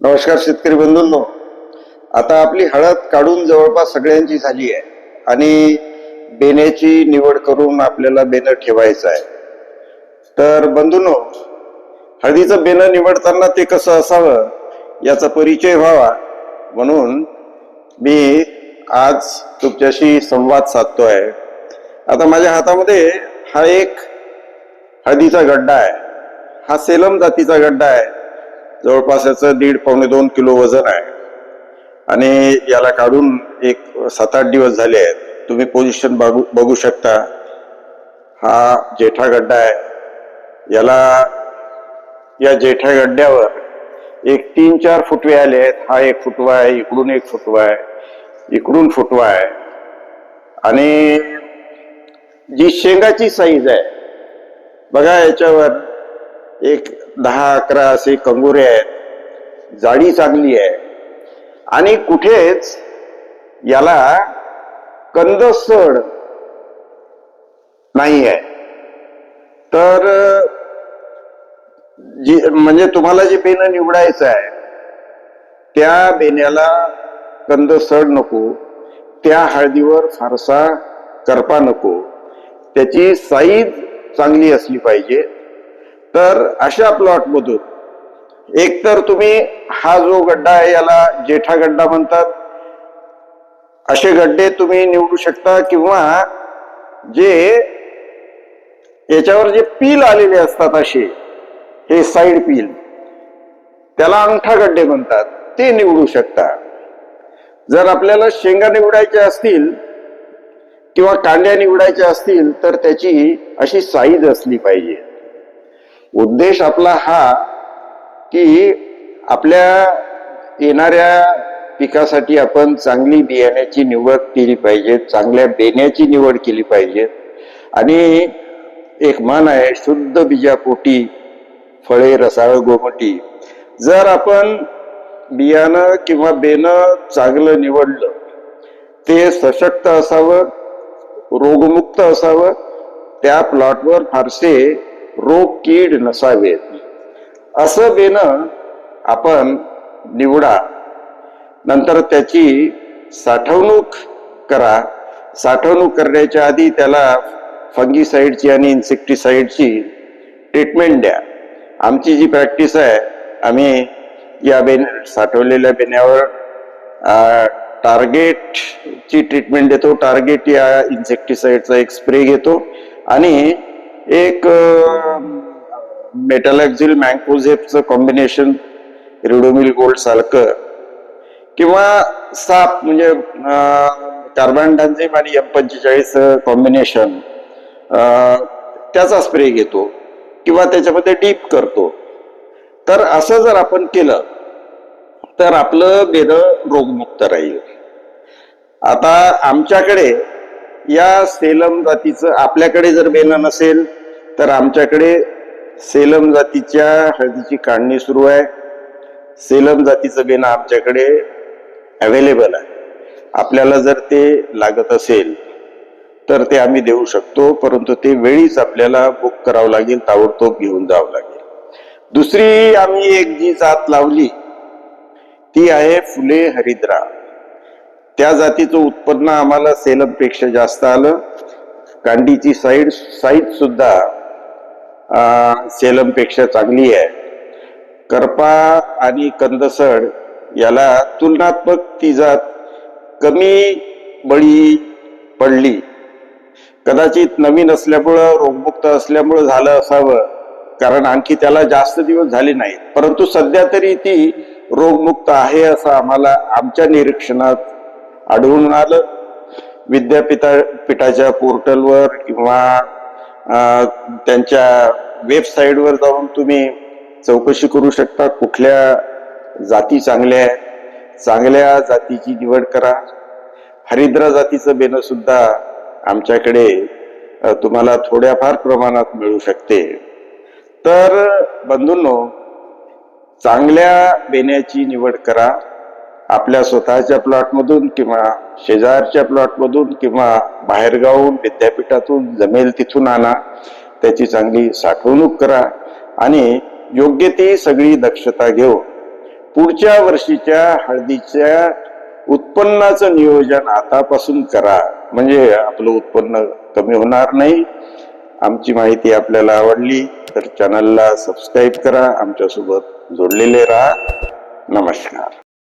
नमस्कार शेतकरी बंधूंनो. आता आपली हळद काढून जवळपास सगळ्यांची झाली आहे आणि बेण्याची निवड करून आपल्याला बेणं ठेवायचं आहे. तर बंधूंनो, हळदीचं बेणं निवडताना ते कसं असावं याचा परिचय व्हावा म्हणून मी आज तुमच्याशी संवाद साधतोय. आता माझ्या हातामध्ये हा एक हळदीचा गड्डा आहे. हा सेलम जातीचा गड्डा आहे. जवळपास याचं 1.5-2 किलो वजन आहे आणि याला काढून एक 7-8 दिवस झाले आहेत. तुम्ही पोझिशन बघू शकता. हा जेठा गड्डा आहे. या जेठ्या गड्ड्यावर एक 3-4 फुटवे आले आहेत. हा एक फुटवा आहे, इकडून एक फुटवा आहे, इकडून फुटवा आहे. आणि जी शेंगाची साईज आहे बघा, याच्यावर एक 10-11 असे कंगोरे आहेत. जाडी चांगली आहे आणि कुठेच याला कंदसड नाही आहे. तर म्हणजे तुम्हाला जे बेणं निवडायचं आहे त्या बेण्याला कंदसड नको, त्या हळदीवर फारसा करपा नको, त्याची साईज चांगली असली पाहिजे. तर अशा प्लॉट मधून एक तर तुम्ही हा जो गड्डा आहे याला जेठा गड्डा म्हणतात, असे गड्डे तुम्ही निवडू शकता. किंवा जे याच्यावर जे पील आलेले असतात असे, हे साइड पील, त्याला अंगठा गड्डे म्हणतात, ते निवडू शकता. जर आपल्याला शेंगा निवडायच्या असतील किंवा कांड्या निवडायच्या असतील तर त्याची अशी साईज असली पाहिजे. उद्देश आपला हा की आपल्या येणाऱ्या पिकासाठी आपण चांगली बियाण्याची निवड केली पाहिजे, चांगल्या बेण्याची निवड केली पाहिजे. आणि एक म्हण आहे, शुद्ध बीजापोटी फळे रसाळ गोमटी. जर आपण बियाणं किंवा बेणं चांगलं निवडलं, ते सशक्त असावं, रोगमुक्त असावं, त्या प्लॉटवर फारसे रोग कीड नसावेत, असं बेणं आपण निवडा. नंतर त्याची साठवणूक करा. साठवणूक करण्याच्या आधी त्याला फंगीसाईडची आणि इन्सेक्टिसाईडची ट्रीटमेंट द्या. आमची जी प्रॅक्टिस आहे, आम्ही या साठवलेल्या बेण्यावर टार्गेटची ट्रीटमेंट देतो. टार्गेट या इन्सेक्टिसाईडचा एक स्प्रे घेतो आणि एक मेटॅलॅक्झिल मँकोझेपचं कॉम्बिनेशन, रिडोमिल गोल्ड सारखं, किंवा साप म्हणजे कार्बनडाझिम आणि M45 कॉम्बिनेशन, त्याचा स्प्रे घेतो किंवा त्याच्यामध्ये डीप करतो. तर असं जर आपण केलं तर आपलं बेणं रोगमुक्त राहील. आता आमच्याकडे या सेलम जातीचं, आपल्याकडे जर बेणं नसेल तर आमच्याकडे सेलम जातीच्या हळदीची काढणी सुरू आहे. सेलम जातीचं बेणं आमच्याकडे अवेलेबल आहे. आपल्याला जर ते लागत असेल तर ते आम्ही देऊ शकतो, परंतु ते वेळीच आपल्याला बुक करावं लागेल, ताबडतोब घेऊन जावं लागेल. दुसरी आम्ही एक जी जात लावली ती आहे फुले हरिद्रा. त्या जातीचं उत्पन्न आम्हाला सेलम पेक्षा जास्त आलं. कांडीची साईज सुद्धा सेलम पेक्षा चांगली आहे. करपा आणि कंदसड याला तुलनात्मक ती जात कमी बळी पडली. कदाचित नवीन असल्यामुळं, रोगमुक्त असल्यामुळं झालं असावं, कारण आणखी त्याला जास्त दिवस झाले नाहीत. परंतु सध्या तरी ती रोगमुक्त आहे असं आम्हाला आमच्या निरीक्षणात आढळून आलं. विद्यापीठाच्या पोर्टलवर किंवा त्यांच्या वेबसाईटवर जाऊन तुम्ही चौकशी करू शकता, कुठल्या जाती चांगल्या आहेत. चांगल्या जातीची निवड करा. हरिद्रा जातीचं बेणं सुद्धा आमच्याकडे तुम्हाला थोड्याफार प्रमाणात मिळू शकते. तर बंधूंनो, चांगल्या बेण्याची निवड करा. आपल्या स्वतःच्या प्लॉटमधून किंवा शेजारच्या प्लॉटमधून किंवा बाहेरगावून विद्यापीठातून जमेल तिथून आणा. त्याची चांगली साठवणूक करा आणि योग्य ती सगळी दक्षता घेऊन पुढच्या वर्षीच्या हळदीच्या उत्पन्नाचं नियोजन आतापासून करा, म्हणजे आपलं उत्पन्न कमी होणार नाही. आमची माहिती आपल्याला आवडली तर चॅनलला सबस्क्राईब करा, आमच्यासोबत जोडलेले राहा. नमस्कार.